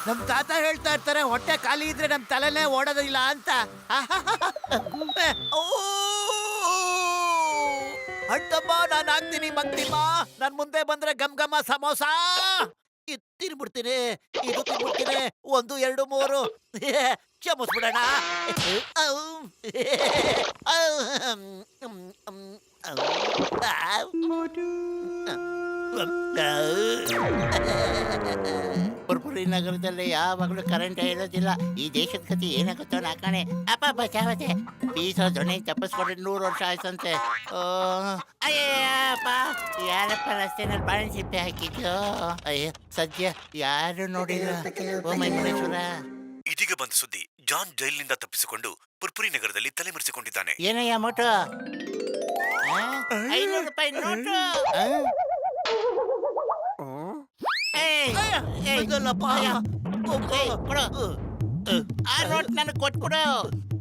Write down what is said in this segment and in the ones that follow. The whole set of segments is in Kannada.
ನಮ್ ತಾತ ಹೇಳ್ತಾ ಇರ್ತಾರೆ, ಹೊಟ್ಟೆ ಖಾಲಿ ಇದ್ರೆ ನಮ್ ತಲೆನೇ ಓಡೋದಿಲ್ಲ ಅಂತ. ಓ! ಅಣ್ಣಮ್ಮ, ನಾನ್ ಆಗ್ತೀನಿ ಮಂಗ್ತಿಮ್ಮ. ನನ್ ಮುಂದೆ ಬಂದ್ರೆ ಗಮ್ ಘಮ ಸಮೋಸ ತಿನ್ಬಿಡ್ತೀನಿ, ಇದು ತಿನ್ಬಿಡ್ತೀನಿ. 1 2 3 ಕ್ಷಮಿಸ್ಬಿಡೋಣ. ಪುರ್ಪುರಿ ನಗರದಲ್ಲಿ ಯಾವಾಗಲೂ ಕರೆಂಟ್ ಇರೋದಿಲ್ಲ. ಈ ದೇಶದ ಕತೆ ಏನಾಗುತ್ತೋ ನಾಕಾಣೆ. ಅಪ್ಪ ಬಚಾವತೆ ಬೀಸೋ ದೊಣ್ಣೆ ತಪ್ಪಿಸ್ಕೊಂಡ್ರೆ 100 ವರ್ಷ ಆಯ್ತಂತೆ. ಅಯ್ಯಪ್ಪ, ಯಾರಪ್ಪ ರಸ್ತೆನಲ್ಲಿ ಬಾಳೆ ಸಿಪ್ಪೆ ಹಾಕಿದ್ದು? ಅಯ್ಯ, ಸದ್ಯ ಯಾರು ನೋಡಿಲ್ಲ. ಓ ಮೈಮುನೇಶ್ವರ. ಇದೀಗ ಬಂದ ಸುದ್ದಿ, ಜಾನ್ ಜೈಲಿನಿಂದ ತಪ್ಪಿಸಿಕೊಂಡು ಪುರ್ಪುರಿ ನಗರದಲ್ಲಿ ತಲೆಮರೆಸಿಕೊಂಡಿದ್ದಾನೆ. ಏನಯ್ಯ ಮೋಟು? 500 ರೂಪಾಯಿ ನೋಟು. ಆ ನೋಟ್ ನನಗೆ ಕೊಟ್ಬಿಡು,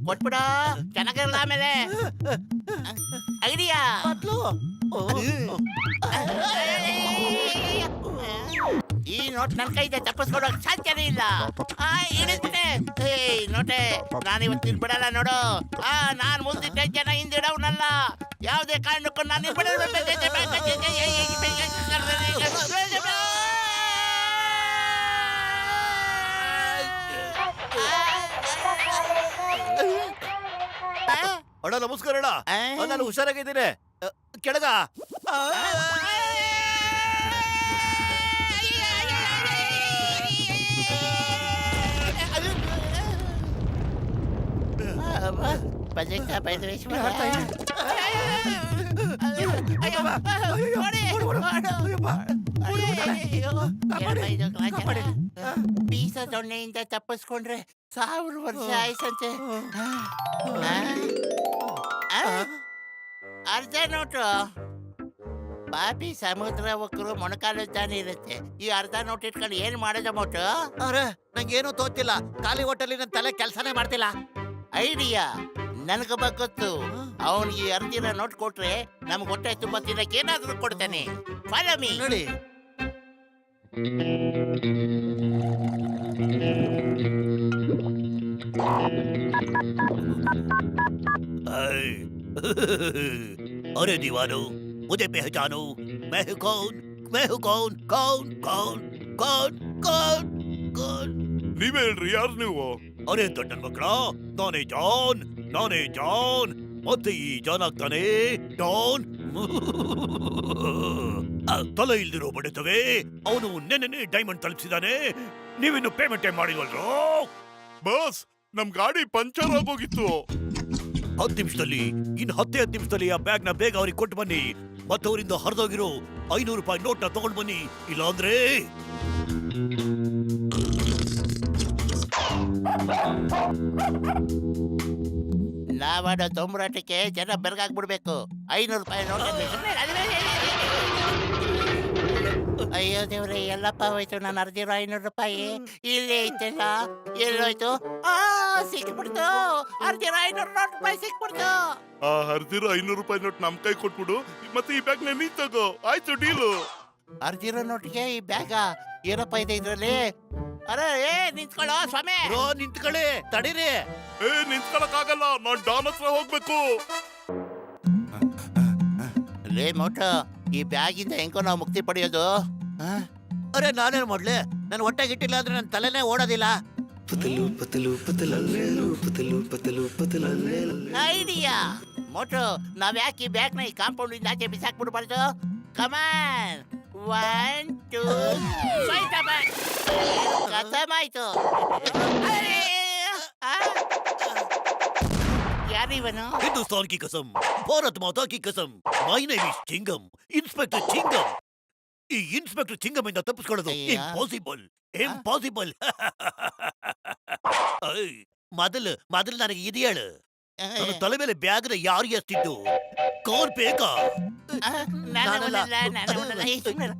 ಕೊಟ್ಬಿಡು. ಚೆನ್ನಾಗಿರಲ್ಲ ಆಮೇಲೆ. ಐಡಿಯಾ ಈ ನೋಟ್ ನನ್ನ ಕೈದೆ ತಪ್ಪಿಸ್ಕೊಡೋಕ್ ಸಾಧ್ಯನೇ ಇಲ್ಲ. ಇಳಿದ್ಬಿಟ್ಟೆ. ನೋಟೆ, ನಾನು ಇವತ್ತು ಬಿಡಲ್ಲ ನೋಡು. ನಾನು ಮುಂದಿಟ್ಟ ಜನ ಹಿಂದಿಡವನಲ್ಲ. ಯಾವುದೇ ಕಾರಣಕ್ಕೂ ನಾನು ಅಣ್ಣ ನಮಸ್ಕಾರ ಅಣ್ಣ. ನಾನು ಹುಷಾರಾಗಿದ್ದೀನಿ. ಕೆಳಗ ಬಜೆಟ್ ಬೈದೇಶ್ವರ. ಬೀಸ ದೊಣ್ಣೆಯಿಂದ ತಪ್ಪಿಸ್ಕೊಂಡ್ರೆ 1000 ವರ್ಷ ಆಯ್ತಂತೆ. ಅರ್ಧ ನೋಟು. ಪಾಪಿ ಸಮುದ್ರ ಒಕ್ಕರು ಮೊಣಕಾಲುದ್ದಾನೆ ಇರುತ್ತೆ. ಈ ಅರ್ಧ ನೋಟ್ ಇಟ್ಕೊಂಡು ಏನ್ ಮಾಡೋದ ಮೋಟು? ಅರೆ, ನಂಗೇನು ತೋತಿಲ್ಲ. ಖಾಲಿ ಹೋಟೆಲ್ ನನ್ನ ತಲೆ ಕೆಲಸನೇ ಮಾಡ್ತಿಲ್ಲ. ಐಡಿಯಾ ನನಗೊಬ್ಬ ಗೊತ್ತು. ಅವನಿಗೆ ಅರ್ಜಿನ ನೋಟ್ ಕೊಟ್ರೆ ನಮ್ಗೆ ಹೊಟ್ಟೆ ತುಂಬ ತಿನ್ನಕ್ಕೆ ಏನಾದ್ರೂ ಕೊಡ್ತಾನೆ. Follow me. ನೋಡಿ, अरे दीवानो, मुझे पहचानो. मैं हूँ कौन? मैं हूँ कौन? कौन कौन कौन कौन कौन? ನೀವೇ ಹೇಳ್ರಿ, ಯಾರು ನೀವು? ಅರೆ ದೊಡ್ಡನ್ ಮಕ್ಕಳ, ನಾನೇ ಜಾನ್, ನಾನೇ ಜಾನ್. ಮತ್ತೆ ಈ ಜಾನ್ ಆಗ್ತಾನೆ ಡಾನ್. ತಲೆ ಇಲ್ದಿರೋ ಬಡಿತವೆ. ಅವನು ನೆನ್ನೆ ಡೈಮಂಡ್ ತಲುಪಿಸಿದಾನೆ. ನೀವಿನ್ನು ಪೇಮೆಂಟ್ ಮಾಡಿಲ್ವಲ್ರೋ? ಬಾಸ್, ನಮ್ ಗಾಡಿ ಪಂಚರ್ ಆಗೋಗಿತ್ತು. 10 ನಿಮಿಷದಲ್ಲಿ, ಇನ್ನು 10 ನಿಮಿಷದಲ್ಲಿ ಆ ಬ್ಯಾಗ್ ನ ಬೇಗ ಅವ್ರಿಗೆ ಕೊಟ್ಟು ಬನ್ನಿ. ಮತ್ತೆ ಅವರಿಂದ ಹರಿದೋಗಿರೋ 500 ರೂಪಾಯಿ ನೋಟ್ ನ ತಗೊಂಡು ಬನ್ನಿ. ಇಲ್ಲಾಂದ್ರೆ ನಾವಾಡೋ ತೊಂಬರಾಟಕ್ಕೆ ಜನ ಬೆರಗಾಗ್ಬಿಡ್ಬೇಕು. 500 ರೂಪಾಯಿ ನೋಟ್. ಅಯ್ಯೋ ದೇವ್ರೆ, ಎಲ್ಲಪ್ಪ ಹೋಯ್ತು ನಾನು ಅರ್ದಿರೋ 500 ರೂಪಾಯಿ. ಇಲ್ಲೇ ಐತಲ್ಲ, ಎಲ್ಲೋಯ್ತು? ಸಿಕ್ಬಿಡ್ತು. ಅರ್ದಿರೋ 500 ರೂಪಾಯಿ ಸಿಕ್ಬಿಡ್ತು. ಆ ಹರಿದಿರೋ 500 ರೂಪಾಯಿ ನೋಟ್ ನಮ್ ಕೈ ಕೊಟ್ಬಿಡು, ಮತ್ತೆ ಈ ಬ್ಯಾಗ್ ನೀ ತಗೋ. ಆಯ್ತು, ಡೀಲು. ಅರ್ದಿರೋ ನೋಟ್ಗೆ ಈ ಬ್ಯಾಗ ಏನಪ್ಪ ಇದೆ ಇದ್ರಲ್ಲಿ? ಅರೆ, ನಿಂತ್ಕೊಳ್ಳೋ ಸ್ವಾಮಿ. ನಿಂತ್ಕೊಳ್ಳಿ, ತಡೀರಿ. ನಿಂತ್ಕೊಳಕ್ ಆಗಲ್ಲ, ನಾನ್ ಡಾನ್ ಹತ್ರ ಹೋಗ್ಬೇಕು. ಲೇ ಮೋಟ, ಈ ಬ್ಯಾಗಿಂದ ಹೆಂಗೋ ನಾವು ಮುಕ್ತಿ ಪಡೆಯೋದು? ಅರೆ, ನಾನೇನು ಮಾಡ್ಲಿ? ನನ್ನ ಹೊಟ್ಟೆಗೆ ಇಟ್ಟಿಲ್ಲ ಅಂದ್ರೆ ನನ್ನ ತಲೆನೇ ಓಡೋದಿಲ್ಲ. ಐಡಿಯಾ ಮೋಟು, ನಾವ್ ಯಾಕೆ ಈ ಬ್ಯಾಗ್ನ ಈ ಕಾಂಪೌಂಡ್ ಇಂದ ಆಚೆ ಬಿಸಾಕ್ಬಿಡ್ಬಾರ್ದು? ಕಮಾನ್, 1 2 ಖತಮಾಯ್ತು. ಯಾರಿವನು? हिंदुस्तान की कसम, भारत माता की कसम. My name is Chingam, inspector Chingam. ಈ ಇನ್ಸ್ಪೆಕ್ಟರ್ ಚಿಂಗಂ ಇಂದ ತಪ್ಪಿಸ್ಕೊಳ್ಳೋದು ಇಂಪಾಸಿಬಲ್, ಇಂಪಾಸಿಬಲ್. ಮೊದಲು ನನಗೆ ಇದು ಹೇಳು. ನನ್ನ ತಲೆ ಮೇಲೆ ಬ್ಯಾಗ್ನ ಯಾರು ಎಸ್ತಿದ್ದು ಕಾರ್ ಬೇಕಾ ನಾನವನಲ್ಲ ನಾನವನಲ್ಲ ಏ, ಸುಮ್ನಿರು.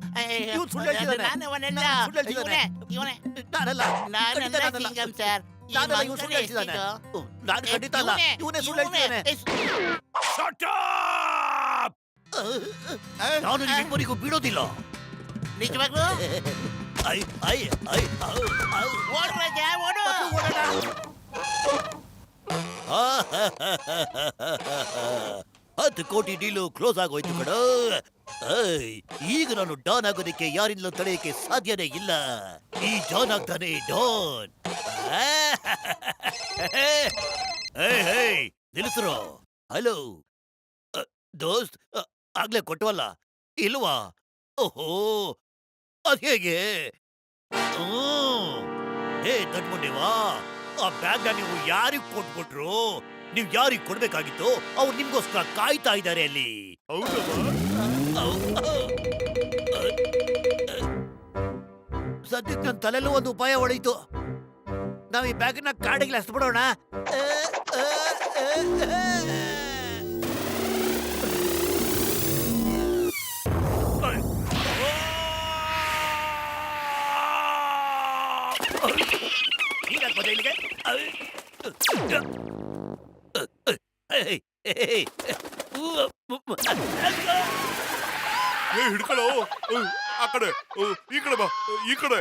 ಇವ್ನು ಸುಳ್ಳು ಹೇಳ್ತಿದಾನೆ. ನಾನವನಲ್ಲ ಸುಳ್ಳು ಹೇಳ್ತಿದಾನೆ. ಇವನೇ ನಾನಲ್ಲ ನಾನಲ್ಲ ಖಂಡಿತ ನಾನಲ್ಲ. ಸಿಂಗಂ ಸರ್ ಈ ನಾನಲ್ಲ, ಇವ್ನು ಮಂಕನೇ ಸುಳ್ಳು ಹೇಳ್ತಿದಾನೆ. ಎಷ್ಟಿದ್ದು? ನಾನು ಖಂಡಿತ ಅಲ್ಲ ಇವನೇ ಸುಳ್ಳು ಹೇಳ್ತಿದ್ದಾನೆ Shut up! ನಾನು ನಿಮ್ಮಿಬ್ಬರಿಗೂ ಬಿಡೋದಿಲ್ಲ ನಿಜವಾಗ್ಲೂ ಐ ಐ ಐ ಔ, ಔ. ಓಡು ರಾಜ ಓಡು ಆ, 10 ಕೋಟಿ ಡೀಲು ಕ್ಲೋಸ್ ಆಗೋಯ್ತು ಕಣ ಈಗ ನಾನು ಡಾನ್ ಆಗೋದಕ್ಕೆ ಯಾರಿಂದಲೂ ತಡೆಯಕ್ಕೆ ಸಾಧ್ಯನೇ ಇಲ್ಲ ಈ ಡಾನ್ ಆಗ್ತಾನೆ ಡಾನ್ ನಿಲ್ಲಿಸ್ರು ಹಲೋ ದೋಸ್ತ್ ಆಗ್ಲೇ ಕೊಟ್ಟವಲ್ಲ ಇಲ್ವಾ ಓಹೋ ಅದ್ ಹೇಗೆ ಹೇ ತಟ್ಕೊಂಡೇವಾ ಆ ಬ್ಯಾಗ್ನ ನೀವು ಯಾರಿಗ್ ಕೊಟ್ಬಿಟ್ರು ನೀವ್ ಯಾರಿಗ್ ಕೊಡ್ಬೇಕಾಗಿತ್ತು ಅವ್ರು ನಿಮ್ಗೋಸ್ಕರ ಕಾಯ್ತಾ ಇದ್ದಾರೆ ಅಲ್ಲಿ ಸದ್ಯಕ್ಕೆ ನನ್ನ ತಲೆಲ್ಲೂ ಒಂದು ಉಪಾಯ ಹೊಳೀತು ನಾವ್ ಈ ಬ್ಯಾಗ್ನ ಕಾಡಿಗೆ ಹಸ್ಬಿಡೋಣ ಹಿಡ್ಕೊಳ್ಳೋ ಆ ಕಡೆ ಈ ಕಡೆ ಬಾ ಈ ಕಡೆ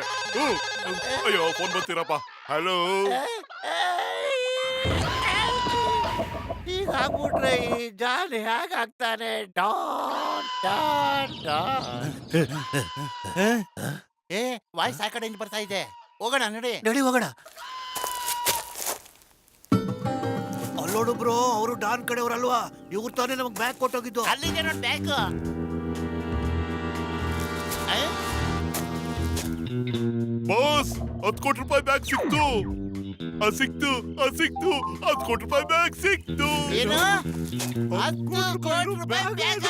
ಅಯ್ಯೋ ಫೋನ್ ಬರ್ತೀರಪ್ಪ ಹಲೋ ಈಗ ಆಗ್ಬಿಟ್ರೆ ಈ ಜಾನ್ ಹೇಗಾಗ್ತಾನೆ ಡಾನ್ ಡಾನ್ ಡಾನ್ ಏ ವಾಯ್ಸ್ ಆ ಕಡೆಯಿಂದ ಬರ್ತಾ ಇದೆ ಹೋಗೋಣ ನಡಿ ನಡಿ ಹೋಗೋಣ ಅಲ್ಲೋಡು ಬ್ರೋ ಅವರು ಡಾನ್ ಕಡೆಯವರಲ್ವಾ ಇವ್ರು ತಾನೇ ನಮಗ್ ಬ್ಯಾಗ್ ಕೊಟ್ಟೋಗಿದ್ದು ಅಲ್ಲಿದೆ ನೋಡಿ ಬ್ಯಾಗ್ ಬಾಸ್ 10 ಕೋಟಿ ರೂಪಾಯಿ ಬ್ಯಾಗ್ ಸಿಕ್ತು ಸಿಕ್ತು 10 ಕೋಟಿ ರೂಪಾಯಿ ಬ್ಯಾಗ್ ಸಿಕ್ತು ಏನು 10 ಕೋಟಿ ರೂಪಾಯಿ ಬ್ಯಾಗ್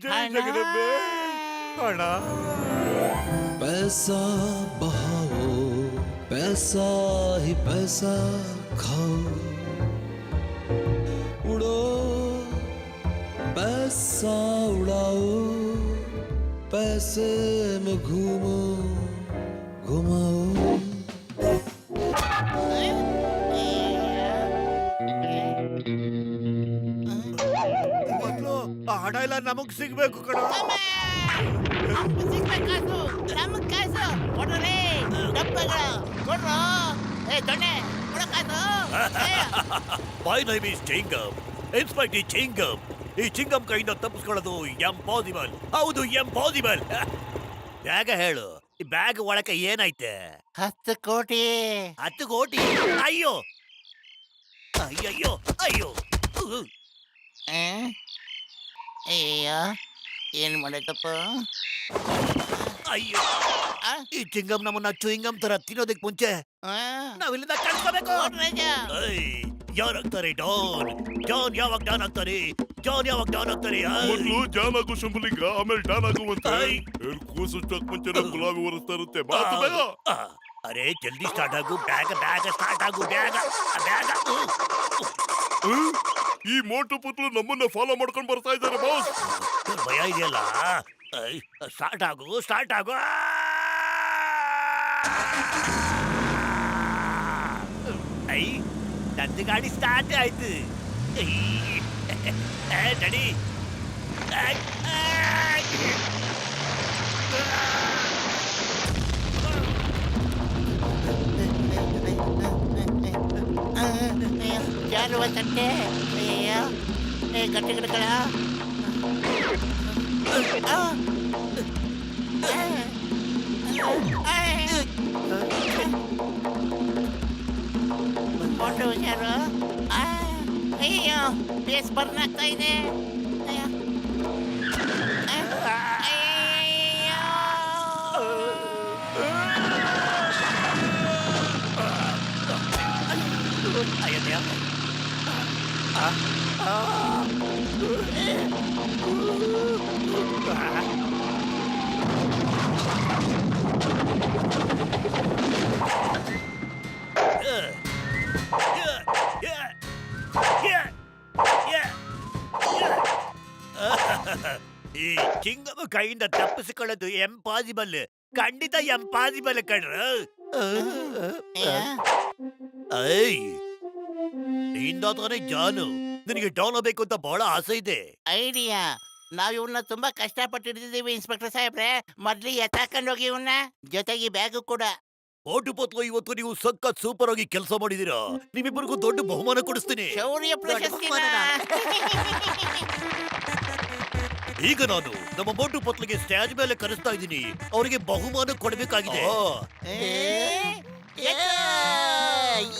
ಜೈ ಜಗದಂಬೆ ಅಣ್ಣ पैसा बहाओ पैसा ही पैसा खाओ उड़ो पैसा उड़ाओ पैसे में घूमो घुमाओ ಮೊದ್ಲು ಆ ಹಣ ಎಲ್ಲ ನಮಗ್ ಸಿಗ್ಬೇಕು ಕಣ ಸಿಗ್ಬೇಕಾಸು ನಮಗ್ ಕಾಸು ಕೊಡ್ರಿ ಡಬ್ಬಗಳು ಕೊಡ್ರು ಏ ದೊಣ್ಣೆ ಕೊಡ ಕಾಸು my name is Chingam inspector Chingam ಈ ಚಿಂಗಮ್ ಕೈಯಿಂದ ತಪ್ಪಿಸ್ಕೊಳ್ಳೋದು ಎಂಪಾಸಿಬಲ್ ಹೌದು ಎಂಪಾಸಿಬಲ್ ಬ್ಯಾಗ ಹೇಳು ಈ ಬ್ಯಾಗ್ ಒಳಕ್ಕೆ ಏನೈತೆ 10 ಕೋಟಿ 10 ಕೋಟಿ ಅಯ್ಯೋ ಅಯ್ಯಯ್ಯೋ ಅಯ್ಯೋ ಅಯ್ಯೋ ಏನ್ ಮಾಡೈತಪ್ಪ ಅಯ್ಯೋ ಈ ಚಿಂಗಮ್ ನಮ್ಮನ್ನ ಚುಯಿಂಗಮ್ ತರ ತಿನ್ನೋದಕ್ ಮುಂಚೆ ನಾವಿಲ್ಲಿಂದ ಕಳ್ಸ್ಕೋಬೇಕು ಯಾರಾಗ್ತಾರೆ ಡಾನ್ ಜಾನ್ ಯಾವಾಗ ಡಾನ್ ಆಗ್ತಾರೆ ಜಾನ್ ಯಾವಾಗ ಡಾನ್ ಆಗ್ತಾರೆ ಮೊದ್ಲು ಜಾನ್ ಆಗು ಶಂಭುಲಿಂಗ ಆಮೇಲೆ ಡಾನ್ ಆಗುವಂತೆ ಐ. ಕೂಸು ಮುಂಚೆ ಗುಲಾಬಿ ಹೊರಸ್ತಾ ಇರುತ್ತೆ ಮಾತು ಬೇಗ ಅರೆ ಜಲ್ದಿ ಸ್ಟಾರ್ಟ್ ಆಗು ಬ್ಯಾಗ ಬ್ಯಾಗ ಸ್ಟಾರ್ಟ್ ಆಗು ಬ್ಯಾಗ ಬ್ಯಾಗ ಈ ಮೋಟು ಪುತ್ಲು ನಮ್ಮನ್ನ ಫಾಲೋ ಮಾಡ್ಕೊಂಡು ಬರ್ತಾ ಇದ್ದಾರೆ ಬಾಸ್ ಭಯ ಇದೆಯಲ್ಲ ಸ್ಟಾರ್ಟ್ ಆಗು ಸ್ಟಾರ್ಟ್ ಆಗು ಐ ನಂದು ಗಾಡಿ ಸ್ಟಾರ್ಟ್ ಆಯ್ತು ನಡಿ ಜಾರುವ ತಟ್ಟೆ ಅಯ್ಯೋ ಏ ಗಟ್ಟಿ ಗಿಡಗಳ ಕೊಂಡು ಹುಷಾರು ಅಯ್ಯೋ ಬೇಸ್ ಬರ್ನ್ ಆಗ್ತಾ ಇದೆ ಅಯ್ಯೋ ಅಯ್ಯೋ ಚಿಂಗಮ್ ಕೈಯಿಂದ ತಪ್ಪಿಸಿಕೊಳ್ಳೋದು ಎಂಪಾಸಿಬಲ್, ಖಂಡಿತ ಎಂಪಾಸಿಬಲ್ ಕಣ್ರ. ಐ ನಿಂದ ತಾನೇ ಜಾನು, ನಿನಗೆ ಡಾನ್ ಬೇಕು ಅಂತ ಬಹಳ ಆಸೆ ಇದೆ. ಐಡಿಯಾ. ನಾವ್ ಇವನ್ನ ತುಂಬಾ ಕಷ್ಟಪಟ್ಟಿರ್ತಿದೀವಿ ಇನ್ಸ್ಪೆಕ್ಟರ್ ಸಾಹೇಬ್ರೆ. ಮೊದ್ಲು ಎತ್ತಾಕೊಂಡೋಗಿ ಇವನ್ನ, ಜೊತೆಗೆ ಬ್ಯಾಗು ಕೂಡ. ಮೋಟು ಪತ್ಲು, ಇವತ್ತು ನೀವು ಸಖತ್ ಸೂಪರ್ ಆಗಿ ಕೆಲಸ ಮಾಡಿದೀರಾ. ನಿಮ್ಮಿಬ್ಬರಿಗೂ ದೊಡ್ಡ ಬಹುಮಾನ ಕೊಡಿಸ್ತೀನಿ. ಶೌರ್ಯ ಪ್ರಶಸ್ತಿನ. ಈಗ ನಾನು ನಮ್ಮ ಮೋಟು ಪತ್ಲಿಗೆ ಸ್ಟೇಜ್ ಮೇಲೆ ಕರೆಸ್ತಾ ಇದ್ದೀನಿ. ಅವರಿಗೆ ಬಹುಮಾನ ಕೊಡಬೇಕಾಗಿದೆ.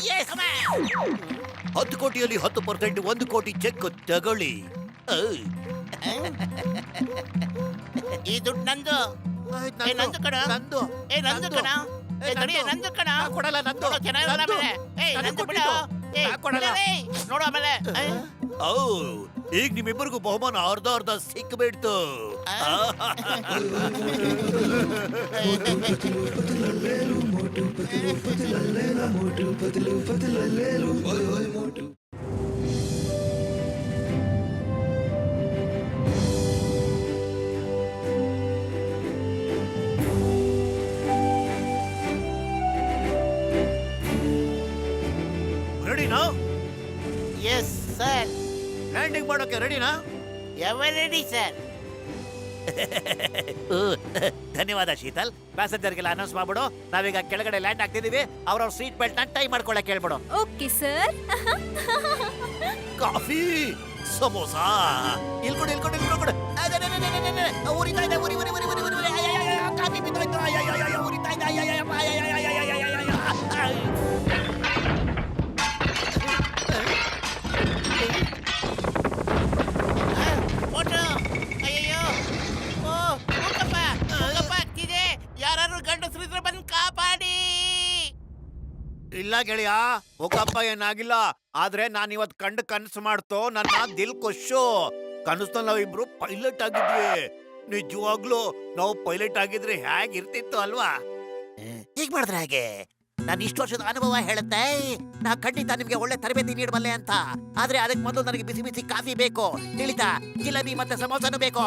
Yes, man. 10 ಕೋಟಿಯಲ್ಲಿ 10%, 1 ಕೋಟಿ ಚೆಕ್ ತಗೊಳ್ಳಿ. ಈ ದುಡ್ಡು ನಂದು. ಏ ನಂದು ಕಣ. ನಂದು ಏ ನಂದು ಕಣ. ಏ ತಡಿ, ನಂದು ಕಣ. ಕೊಡಲ್ಲ, ನಂದು. ನೋಡು, ಚೆನ್ನಾಗಿಲ್ಲ ನಂದು. ಆಮೇಲೆ. ಏ ನನಗೆ ನಂದು ಬಿಡು. ಕೊಟ್ಟಿದ್ದು. ಏ ನಾ ಕೊಡಲ್ಲ. ಬಿಡು, ಏ, ನೋಡು ಆಮೇಲೆ. ಈಗ ನಿಮ್ಮಿಬ್ಬರಿಗೂ ಬಹುಮಾನ ಅರ್ಧ ಸಿಕ್ಬಿಡ್ತು. ರೆಡಿನಾ? Yes sir. ಲ್ಯಾಂಡಿಂಗ್ ಮಾಡೋಕೆ ರೆಡಿನಾ? Ever ready sir. ಧನ್ಯವಾದ ಶೀತಲ್. ಪ್ಯಾಸೆಂಜರ್ಗೆಲ್ಲ ಅನೌನ್ಸ್ ಮಾಡ್ಬಿಡು, ನಾವೀಗ ಕೆಳಗಡೆ ಲ್ಯಾಂಡ್ ಆಗ್ತಿದೀವಿ. ಅವ್ರವ್ರ ಸೀಟ್ ಬೆಲ್ಟ್ ನ ಟೈ ಮಾಡ್ಕೊಳ್ಳಕ್ಕೆ ಹೇಳ್ಬಿಡು. Okay sir. ಕಾಫಿ, ಸಮೋಸ. ಇಲ್ಕೊಡು ಇಲ್ಕೊಡು ಇಲ್ಕೊಡು. ಉರಿತಾ ಇದೆ, ಉರಿ ಉರಿ ಉರಿ ಉರಿ ಉರಿ ಉರಿ. ಅಯ್ಯಯ್ಯಯ್ಯ, ಕಾಫಿ ಬಿದ್ದೋಯ್ತು. ಅಯ್ಯಯ್ಯಯ್ಯ, ಉರಿತಾ ಇದೆ. ಅಯ್ಯಯ್ಯಯ್ಯ, ಅಯ್ಯಯ್ಯಯ್ಯ. ಫೋಟೋ. ಅಯ್ಯಯ್ಯೋ. ಓ ಮುಖಪ್ಪ, ಮುಖಪ್ಪ ಆಗ್ತಿದೆ. ಯಾರು ಗಂಡಸರಿದ್ರೆ ಬಂದು ಕಾಪಾಡಿ. ಇಲ್ಲ ಗೆಳೆಯ, ಹೋಗಪ್ಪ, ಏನಾಗಿಲ್ಲ. ಆದ್ರೆ ನಾನ್ ಇವತ್ ಕಂಡು ಕನ್ಸು ಮಾಡ್ತೋ ನನ್ನ ದಿಲ್ ಖುಷು. ಕನಸ್ನಲ್ಲಿ ನಾವಿಬ್ರು ಪೈಲಟ್ ಆಗಿದ್ವಿ. ನಿಜವಾಗ್ಲು ನಾವು ಪೈಲಟ್ ಆಗಿದ್ರೆ ಹೇಗಿರ್ತಿತ್ತು ಅಲ್ವಾ? ಹೀಗ್ ಮಾಡಿದ್ರೆ ಹೇಗೆ? ನಾನು ಇಷ್ಟು ವರ್ಷದ ಅನುಭವ ಹೇಳುತ್ತೆ, ನಾ ಖಂಡಿತ ನಿಮ್ಗೆ ಒಳ್ಳೆ ತರಬೇತಿ ನೀಡಬಲ್ಲೆ ಅಂತ. ಆದ್ರೆ ಅದಕ್ಕೆ ಮೊದಲು ನನಗೆ ಬಿಸಿ ಬಿಸಿ ಕಾಫಿ ಬೇಕು, ತಿಳಿತಾ? ಜಿಲೇಬಿ ಮತ್ತೆ ಸಮೋಸನೂ ಬೇಕು.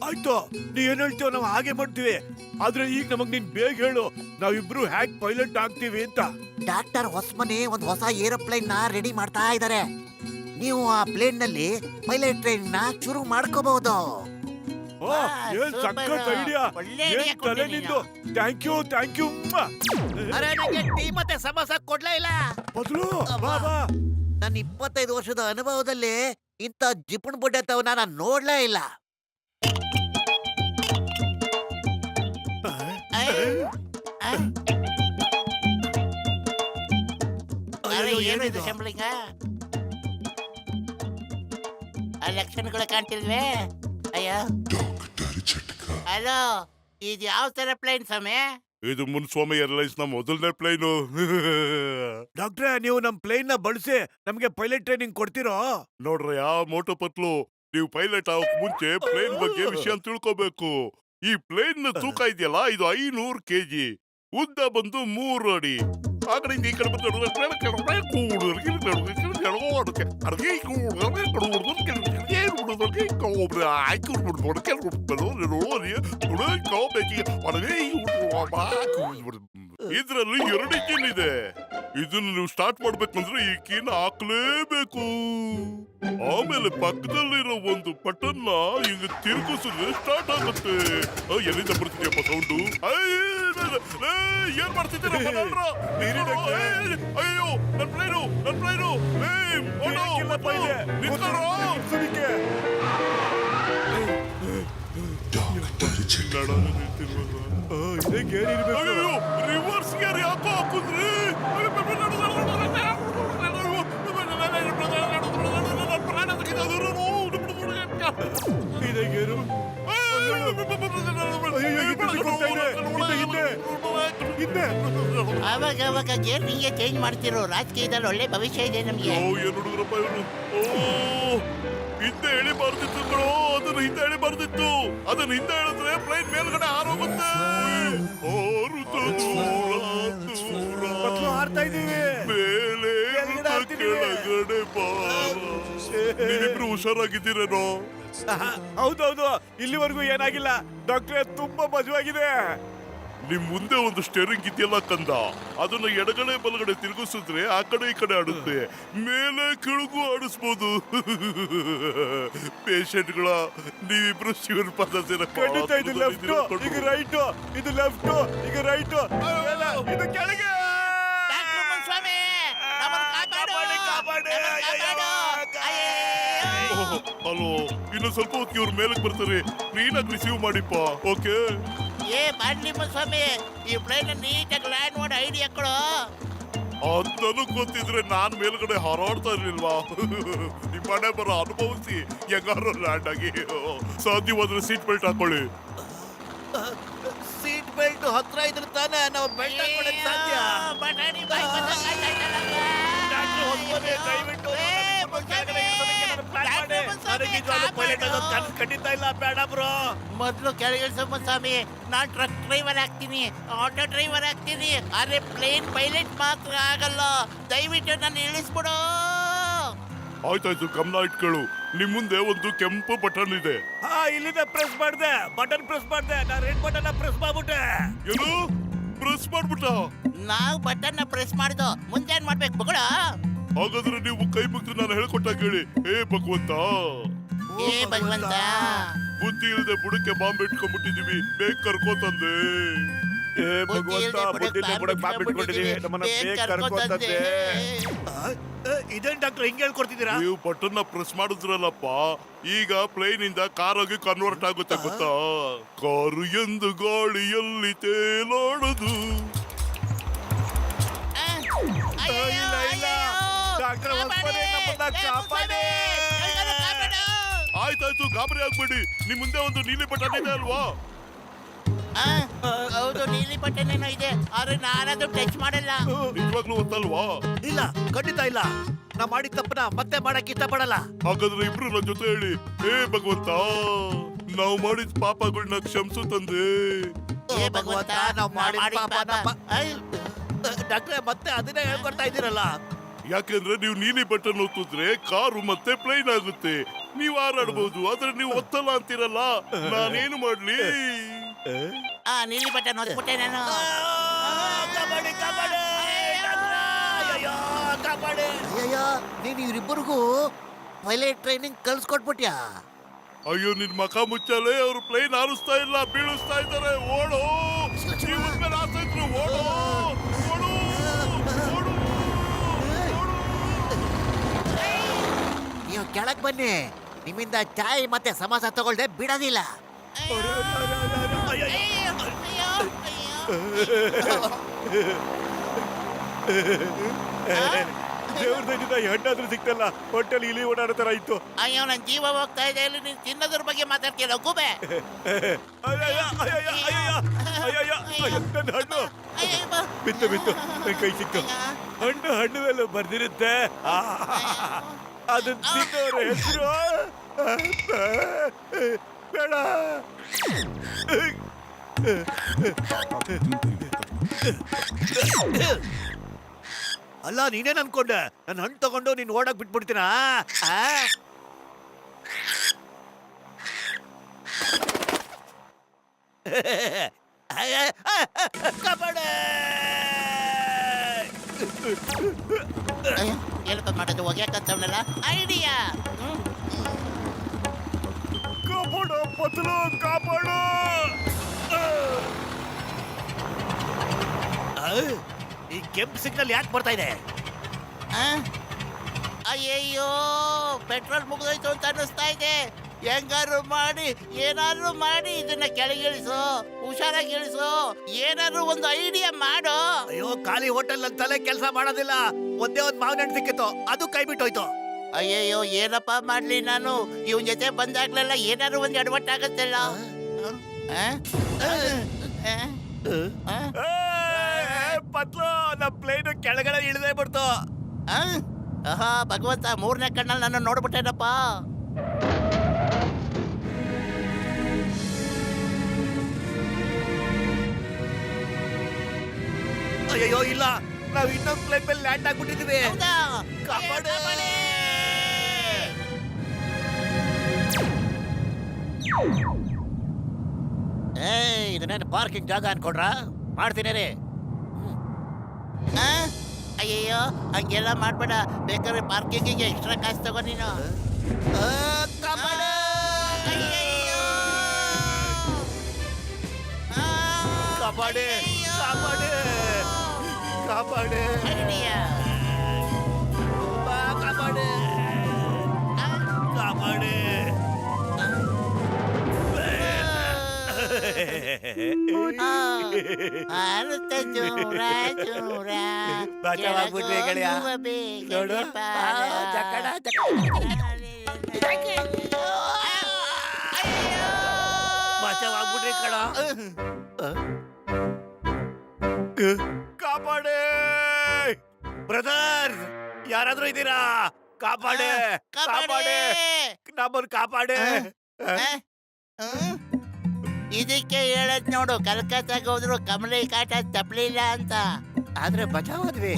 ಆಯ್ತು, ನೀ ಏನ್ ಹೇಳ್ತೀವ ನಾವು ಹಾಗೆ ಮಾಡ್ತೀವಿ. ಆದ್ರೆ ಈಗ ನಮಗ್ ನೀನ್ ಬೇಗ ಹೇಳು, ನಾವಿಬ್ರು ಹ್ಯಾಕ್ ಪೈಲಟ್ ಆಗ್ತೀವಿ ಅಂತ. ಡಾಕ್ಟರ್ ಹೊಸ್ಮನೆ ಒಂದು ಹೊಸ ಏರೋಪ್ಲೇನ್ ನ ರೆಡಿ ಮಾಡ್ತಾ ಇದ್ದಾರೆ. ನೀವು ಆ ಪ್ಲೇನ್ ನಲ್ಲಿ ಪೈಲಟ್ ಟ್ರೈನ್ ನ ಶುರು ಮಾಡ್ಕೋಬಹುದು. ಓ, ಏನ್ ಸಖತ್ ಐಡಿಯಾ. ಒಳ್ಳೆ ಏನ್ idea ತಲೆ ಕೊಟ್ಟಿದ್ದೀಯ. ನಿಂದು. Thank you, thank you. ಅರೆ, ನಂಗೆ ಟೀ ಮತ್ತೆ ಸಮೋಸ ಕೊಡ್ಲೇ ಇಲ್ಲ. ಬದಲು ಬಾ ಬಾ. ನನ್ನ 25 ವರ್ಷದ ಅನುಭವದಲ್ಲಿ ಇಂಥ ಜಿಪುಣ್ ಬುಡ್ಡೆ ತವನ ನಾನು ನೋಡ್ಲೇ ಇಲ್ಲ. ಅರೆ, ಏನಿದು ಶಂಬಳಿಂಗ? ಆ ಲಕ್ಷಣಗಳು ಕಾಣ್ತಿಲ್ವೇ? ಅಯ್ಯ. ಹಲೋ, ಇದು ಯಾವ ತರ ಪ್ಲೇನ್ ಸಮಯ? ಇದು ಮುನ್ಸ್ವಾಮಿ ಏರ್ಲೈನ್ಸ್ ನ ಮೊದಲನೇ ಪ್ಲೇನು. ಡಾಕ್ಟ್ರೆ, ನೀವು ನಮ್ ಪ್ಲೇನ್ ನ ಬಳಸಿ ನಮ್ಗೆ ಪೈಲಟ್ ಟ್ರೈನಿಂಗ್ ಕೊಡ್ತೀರಾ? ನೋಡ್ರಿ, ಆ ಮೋಟು ಪತ್ಲು, ನೀವು ಪೈಲಟ್ ಆಗೋಕ್ ಮುಂಚೆ ಪ್ಲೇನ್ ಬಗ್ಗೆ ವಿಷಯ ತಿಳ್ಕೋಬೇಕು. ಈ ಪ್ಲೇನ್ ನ ತೂಕ ಇದೆಯಲ್ಲ, ಇದು 500 kg, ಉದ್ದ ಬಂದು 3 ಅಡಿ. ಆ ಕಡೆಯಿಂದ ಈ ಕಡೆ ಬಂದು ಇದ್ರಲ್ಲಿ 2 ಕೀನ್ ಇದೆ. ಇದನ್ನ ನೀವು ಸ್ಟಾರ್ಟ್ ಮಾಡ್ಬೇಕಂದ್ರೆ ಈ ಕೀನ್ ಹಾಕ್ಲೇಬೇಕು. ಆಮೇಲೆ ಪಕ್ಕದಲ್ಲಿರೋ ಒಂದು ಬಟನ್ ನ ಈಗ ತಿರುಗಿಸಿದ್ರೆ ಸ್ಟಾರ್ಟ್ ಆಗುತ್ತೆ. ಎಲ್ಲಿಂದ ಬರ್ತಿದ್ಯಪ್ಪ ಸೌಂಡು? ಏನ್ ಮಾಡ್ತಿದ್ದೀರಪ್ಪ? ಅಯ್ಯೋ, ನನ್ ಪ್ಲೇನು, ನನ್ ಪ್ಲೇನು. ರಿವರ್ಸ್ ಗೇರ್ ಯಾಕೋ ಹಾಕುದ್ರಿ? ಅವಾಗ ಅವಾಗ ಗೇರ್ ಹಿಂಗೆ ಚೇಂಜ್ ಮಾಡ್ತಿರೋ. ರಾಜಕೀಯದಲ್ಲಿ ಒಳ್ಳೆ ಭವಿಷ್ಯ ಇದೆ ನಮ್ಗೆ. ಏನ್ ಹುಡುಗ್ರಪ್ಪ ಇವ್ರು? ಹಿಂದೆ ಎಳಿಬಾರ್ದಿತ್ತು ಕಣೋ, ಅದನ್ನ ಹಿಂದೆ ಎಳಿಬಾರ್ದಿತ್ತು. ಅದನ್ನ ಹಿಂದೆ ಎಳಿದ್ರೆ ಪ್ಲೇನ್ ಮೇಲ್ಗಡೆ ಹಾರೋಗುತ್ತೆ. ಹಾರ್ತಾ ಇದೀವಿ ಮೇಲೆ ಕೆಳಗಡೆ ಬಾ. ನೀವಿಬ್ರು ಹುಷಾರಾಗಿದ್ದೀರೇನೋ? ಹೌದೌದು, ಇಲ್ಲಿವರೆಗೂ ಏನಾಗಿಲ್ಲ ಡಾಕ್ಟ್ರೆ, ತುಂಬಾ ಮಜವಾಗಿದೆ. ನಿಮ್ ಮುಂದೆ ಒಂದು ಸ್ಟೇರಿಂಗ್ ಇದೆಯಲ್ಲ ಕಂದ, ಅದನ್ನ ಎಡಗಡೆ ಬಲಗಡೆ ತಿರುಗಿಸಿದ್ರೆ ಆ ಕಡೆ ಈ ಕಡೆ ಆಡುತ್ತೆ, ಮೇಲೆ ಕೆಳಗೂ ಆಡಿಸ್ಬೋದು. ಪೇಷಂಟ್ಗಳ ನೀವಿಬ್ರು ಶಿವನ ಪಾದ ಖಂಡಿತ ಇದು ಲೆಫ್ಟ್, ಈಗ ರೈಟ್, ಇದು ಲೆಫ್ಟ್, ಈಗ ರೈಟ್, ಇದು ಕೆಳಗೆ. ಡಾಕ್ಟ್ರು ಮುನ್ಸ್ವಾಮಿ, ನಮ್ಮನ್ನ ಕಾಪಾಡು, ನಮ್ಮನ್ನ ಕಾಪಾಡು. ಅಯ್ಯಯ್ಯೋ. ಹಲೋ, ಇನ್ನು ಸ್ವಲ್ಪ ಹೊತ್ತಿಗೆ ಇವ್ರ ಮೇಲಕ್ಕೆ ಬರ್ತಾರೆ, ಕ್ಲೀನಾಗಿ ರಿಸೀವ್ ಮಾಡಿಪ್ಪ. ಓಕೆ, ಏ ಮಾಡ್ಲಿ ಮುನ್ಸ್ವಾಮಿ, ಈ ಪ್ಲೇನ್ ನೀಟಾಗಿ ಲ್ಯಾಂಡ್ ಮಾಡೋ ಐಡಿಯಾ ಕೊಡು. ಅಂತನೂ ಗೊತ್ತಿದ್ರೆ ನಾನ್ ಮೇಲ್ಗಡೆ ಹಾರಾಡ್ತಾ ಇರ್ಲಿಲ್ವಾ? ನಿಮ್ ಮನೆ ಬರೋ ಅನುಭವಿಸಿ ಹೆಂಗಾರು ಲ್ಯಾಂಡ್ ಆಗಿ. ಸಾಧ್ಯವಾದ್ರೆ ಸೀಟ್ ಬೆಲ್ಟ್ ಹಾಕೊಳ್ಳಿ. ಸೀಟ್ ಬೆಲ್ಟ್ ಹತ್ರ ಇದ್ರೆ ತಾನೇ ನಾವು ಬೆಲ್ಟ್ ಹಾಕೊಳಕ್ ಸಾಧ್ಯ. ಅಯ್ಯೋ, ಬಟಾಣಿ ಬಾಯಿ ಬಂದಂಗ್ ಆಯ್ತಲ್ಲ ನಂಗೆ. ಡಾಕ್ಟ್ರು ಹೋಗ್ಬೋದು, ದಯವಿಟ್ಟು ಏ, ನನ್ನನ್ನ ಕೆಳಗಡೆ ಇಳಿಸೋದಕ್ಕೆ ನಾನು plan ಮಾಡಿ. ನನಗೆ ನಿಜವಾಗ್ಲೂ ಪೈಲಟ್ ಆಗೋದು ಕನಸು ಖಂಡಿತ ಇಲ್ಲ, ಬೇಡ ಬ್ರೋ. ಮೊದ್ಲು ಕೆಳಗಿಳಿಸೋ ಮುನ್ಸ್ವಾಮಿ, ನಾನ್ ಟ್ರಕ್ ಡ್ರೈವರ್ ಆಗ್ತೀನಿ, ಆಟೋ ಡ್ರೈವರ್ ಆಗ್ತೀನಿ, ಆದ್ರೆ ಪ್ಲೇನ್ ಪೈಲಟ್ ಮಾತ್ರ ಆಗಲ್ಲ. ದಯವಿಟ್ಟು ನನ್ನ ಇಳಿಸ್ಬಿಡು. ಆಯ್ತಾಯ್ತು, ಗಮನ ಇಟ್ಕೊಳ್ಳು. ನಿಮ್ ಮುಂದೆ ಒಂದು ಕೆಂಪು ಬಟನ್ ಇದೆ. ಹಾ, ಇಲ್ಲಿಂದ ಪ್ರೆಸ್ ಮಾಡ್ದೆ, ಬಟನ್ ಪ್ರೆಸ್ ಮಾಡ್ದೆ, ನಾ ರೆಡ್ ಬಟನ್ ಪ್ರೆಸ್ ಮಾಡ್ಬಿಟ್ಟೆ. ಏನು ಪ್ರೆಸ್ ಮಾಡ್ಬಿಟ್ಟ? ನಾವು ಬಟನ್ ಪ್ರೆಸ್ ಮಾಡಿದ್ದು, ಮುಂದೆ ಏನ್ ಮಾಡ್ಬೇಕು ಮಗಳ? ಹಾಗಾದ್ರೆ ನೀವು ಕೈ ಮುಗ್ದು ನಾನು ಹೇಳ್ಕೊಟ್ಟ ಕೇಳಿ. ಹೇ ಭಗವಂತ, ಏ ಭಗವಂತ, ಬುದ್ಧಿ ಇಲ್ಲದೆ ಬುಡಕ್ಕೆ ಬಾಂಬ್ ಇಟ್ಕೊಂಡ್ಬಿಟ್ಟಿದೀವಿ, ಬೇಗ ಕರ್ಕೋತಂದೆ. ಏ ಭಗವಂತ, ಬುದ್ಧಿಲ್ಲ ಬುಡಕ್ ಬಾಂಬ್ ಇಟ್ಕೊಂಡಿದೀವಿ, ನಮ್ಮನ್ನ ಬೇಗ ಕರ್ಕೊಂತಂದೆ. ಇದೇನ್ ಡಾಕ್ಟರ್ ಹಿಂಗ್ ಹೇಳ್ಕೊಡ್ತಿದ್ದೀರಾ? ನೀವು ಬಟನ್ ಪ್ರೆಸ್ ಮಾಡಿದ್ರಲ್ಲಪ್ಪ, ಈಗ ಪ್ಲೇನ್ ಇಂದ ಕಾರಾಗಿ ಕನ್ವರ್ಟ್ ಆಗುತ್ತೆ ಗೊತ್ತಾ? ಕಾರು ಎಂದು ಗಾಳಿಯಲ್ಲಿ ತೇಲಾಡದು. ಅಯ್ಯಯ್ಯೋ, ಇಲ್ಲ, ಇಲ್ಲ. ಅಯ್ಯಯ್ಯೋ. ಡಾಕ್ಟ್ರೆ, ಹೊಸ್ಮನೆ ನಮ್ಮನ್ನ ಏ, ಕಾಪಾಡಿ. ಎಲ್ಲರೂ ಕಾಪಾಡು. ಆಯ್ತಾಯ್ತು, ಗಾಬರಿ ಆಗ್ಬೇಡಿ. ನಿಮ್ ಮುಂದೆ ಒಂದು ನೀಲಿ ಬಟನ್ ಇದೆ ಅಲ್ವಾ? ಆ, ಹೌದು, ನೀಲಿ ಬಟನ್ ಏನೋ ಇದೆ, ಆದ್ರೆ ನಾನದು ಟಚ್ ಮಾಡಲ್ಲ. ನಿಜವಾಗ್ಲೂ ಗೊತ್ತಲ್ವಾ? ಇಲ್ಲ, ಖಂಡಿತ ಇಲ್ಲ. ನಾ ಮಾಡಿದ ತಪ್ಪನ ಮತ್ತೆ ಮಾಡಕ್ ಇಷ್ಟಪಡಲ್ಲ. ಹಾಗಾದ್ರೆ ಇಬ್ರು ನನ್ನ ಜೊತೆ ಹೇಳಿ. ಹೇ ಭಗವಂತ, ನಾವು ಮಾಡಿದ ಪಾಪಗಳನ್ನ ಕ್ಷಮಿಸು ತಂದೆ. ಏ ಭಗವಂತ, ನಾವು ಮಾಡಿದ ಪಾಪ ಐ, ಡಾಕ್ಟ್ರೆ ಮತ್ತೆ ಅದನ್ನೇ ಹೇಳ್ಕೊಡ್ತಾ ಇದ್ದೀರಲ್ಲ. ಯಾಕಂದ್ರೆ ನೀವು ನೀಲಿ ಬಟನ್ ಒತ್ತಿದ್ರೆ ಕಾರು ಮತ್ತೆ ಪ್ಲೇನ್ ಆಗುತ್ತೆ, ನೀವು ಹಾರಾಡ್ಬೋದು. ಆದ್ರೆ ನೀವು ಒತ್ತಲ್ಲ ಅಂತೀರಲ್ಲ, ನಾನೇನು ಮಾಡ್ಲಿ? ನೀಲಿ ಬಟನ್ ಹೊತ್ಬಿಟ್ಟೆ ನಾನು. ಕಾಪಾಡಿ, ಕಾಪಾಡಿ, ಡಾಕ್ಟ್ರೆ, ಅಯ್ಯಯ್ಯೋ, ಕಾಪಾಡಿ. ಅಯ್ಯಯ್ಯೋ, ನೀನ್ ಇವ್ರಿಬ್ಬರಿಗೂ ಪೈಲಟ್ ಟ್ರೈನಿಂಗ್ ಕಲ್ಸ್ಕೊಟ್ಬಿಟ್ಯಾ? ಅಯ್ಯೋ, ನಿನ್ ಮಕ ಮುಚ್ಚಲೆ, ಅವ್ರು ಪ್ಲೇನ್ ಹಾರಿಸ್ತಾ ಇಲ್ಲ, ಬೀಳಿಸ್ತಾ ಇದ್ದಾರೆ. ಓಡು, ನೀವು ಮೇಲೆ ಆಸೆ ಇದ್ರು ಓಡು, ಓಡು, ಓಡು, ಓಡು. ನೀವು ಕೆಳಗ್ ಬನ್ನಿ, ನಿಮ್ಮಿಂದ ಚಾಯ್ ಮತ್ತೆ ಸಮೋಸ ತಗೊಳ್ದೆ ಬಿಡೋದಿಲ್ಲ. ಅಯ್ಯೋ, ದೇವ್ರ ದಯದಿಂದ ಹೆಣ್ಣಾದ್ರೂ ಸಿಕ್ತಲ್ಲ, ಹೊಟ್ಟೆಲಿ ಇಲಿ ಓಡಾಡೋ ಇತ್ತು. ಅಯ್ಯೋ, ನನ್ ಜೀವ ಹೋಗ್ತಾ ಇದೆ, ಇಲ್ಲಿ ನೀನ್ ತಿನ್ನೋದ್ರ ಬಗ್ಗೆ ಮಾತಾಡ್ತೀರ ಗೂಬೆ. ನನ್ನ ಹಣ್ಣು ಬಿತ್ತು ಬಿತ್ತು, ನನ್ನ ಕೈ ಸಿಕ್ತು. ಹಣ್ಣು ಹಣ್ಣು ಮೇಲೆ ಬರ್ದಿರುತ್ತೆ, ಅದನ್ನ ತಿನ್ನೋರ ಹೆಸರು ಬೇಡ. ಅಲ್ಲ, ನೀನೇನ್ ಅನ್ಕೊಂಡೆ ನನ್ನ ಹಣ್ಣು ತಗೊಂಡು ನೀನ್ ಓಡಕ್ ಬಿಟ್ಬಿಡ್ತೀನಾ? ಕಾಪಾಡೆ. ಅಯ್ಯೋ, ಹೇಳ್ಕೊಂಡ್ ಮಾಡೋದು ಒಗ್ಯಾಕಂತವನಲ್ಲ ಐಡಿಯಾ. ಕಾಪಾಡು ಪತ್ಲು, ಕಾಪಾಡು. ಈ ಕೆಂಪು ಸಿಗ್ನಲ್ ಯಾಕೆ ಬರ್ತಾ ಇದೆ? ಅಯ್ಯಯ್ಯೋ, ಪೆಟ್ರೋಲ್ ಮುಗಿದೋಯ್ತು ಅಂತ ಅನ್ನಿಸ್ತಾ ಇದೆ. ಹೆಂಗಾರು ಮಾಡಿ, ಏನಾದ್ರು ಮಾಡಿ ಇದನ್ನ ಕೆಳಗಿಳಿಸು, ಹುಷಾರಾಗಿ ಇಳಿಸು, ಏನಾದ್ರು ಒಂದು ಐಡಿಯಾ ಮಾಡು. ಅಯ್ಯೋ, ಖಾಲಿ ಹೋಟೆಲ್ ಅಂತಲೇ ಕೆಲಸ ಮಾಡೋದಿಲ್ಲ. ಒಂದೇ ಒಂದ್ ಮಾವಿನ ಹಣ್ಣು ಸಿಕ್ಕಿತ್ತು, ಅದು ಕೈ ಬಿಟ್ಟೋಯ್ತು. ಅಯ್ಯಯ್ಯೋ, ಏನಪ್ಪ ಮಾಡ್ಲಿ ನಾನು? ಇವನ್ ಜೊತೆ ಬಂದಾಗ್ಲೆಲ್ಲ ಏನಾದ್ರು ಒಂದು ಎಡವಟ್ಟಾಗತ್ತಲ್ಲ. ಪತ್ಲು, ನಮ್ಮ ಪ್ಲೇನ್ ಕೆಳಗಡೆ ಇಳಿದೇ ಬಿಡ್ತು. ಆಹಾ, ಭಗವಂತ, ಮೂರನೇ ಕಣ್ಣಲ್ಲಿ ನನ್ನ ನೋಡ್ಬಿಟ್ಟೇನಪ್ಪ. ಅಯ್ಯೋ, ಇಲ್ಲ, ನಾವ್ ಇನ್ನೊಂದು ಪ್ಲೇನ್ ಮೇಲೆ ಲ್ಯಾಂಡ್ ಆಗ್ಬಿಟ್ಟಿದೀವಿ. ಹೌದಾ? ಕಾಪಾಡು. ಕಾಪಾಡಿ. ಇದನ್ನೇನು ಪಾರ್ಕಿಂಗ್ ಜಾಗ ಅನ್ಕೊಂಡ್ರ ಮಾಡ್ತೀನಿ ರೀ. ಆ? ಅಯ್ಯಯ್ಯೋ ಹಂಗೆಲ್ಲ ಮಾಡ್ಬೇಡ, ಬೇಕಾದ್ರೆ ಪಾರ್ಕಿಂಗಿಗೆ ಎಕ್ಸ್ಟ್ರಾ ಕಾಸು ತಗೋ ನೀನು. ಅಯ್ಯಯ್ಯೋ! ಆ! ಕಾಪಾಡಿ ಕಾಪಾಡಿ ಕಾಪಾಡಿ ಅಯ್ಯಯ್ಯ! ಕಾಪಾಡಿ ಕಾಪಾಡಿ. ಹಾರುತ್ತ ಜೋರ ಜೋರ ಬಚಾವಾಗ್ಬಿಟ್ವಿ ಗೆಳೆಯ. ನೋಡು, ಜಕಣ, ಬಚಾವಾಗ್ಬಿಟ್ರಿ ಕಣ. ಕಾಪಾಡಿ ಬ್ರದರ್, ಯಾರಾದ್ರೂ ಇದ್ದೀರಾ? ಕಾಪಾಡಿ ಕಾಪಾಡಿ, ನಮ್ಮನ್ನು ಕಾಪಾಡಿ. ಇದಕ್ಕೆ ಹೇಳದ್ ನೋಡು, ಕಲ್ಕತ್ತಾಗ ಹೋದ್ರು ಕಮಲಿ ಕಾಟ ತಪ್ಪಲಿಲ್ಲ ಅಂತ. ಆದ್ರೆ ಬಚಾವಾದ್ವಿ.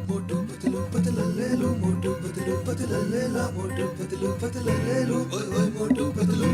मोटू पतलू पतलल्ले लो मोटू पतलू पतलल्ले ला मोटू पतलू पतलल्ले लो ओए ओए मोटू पतलू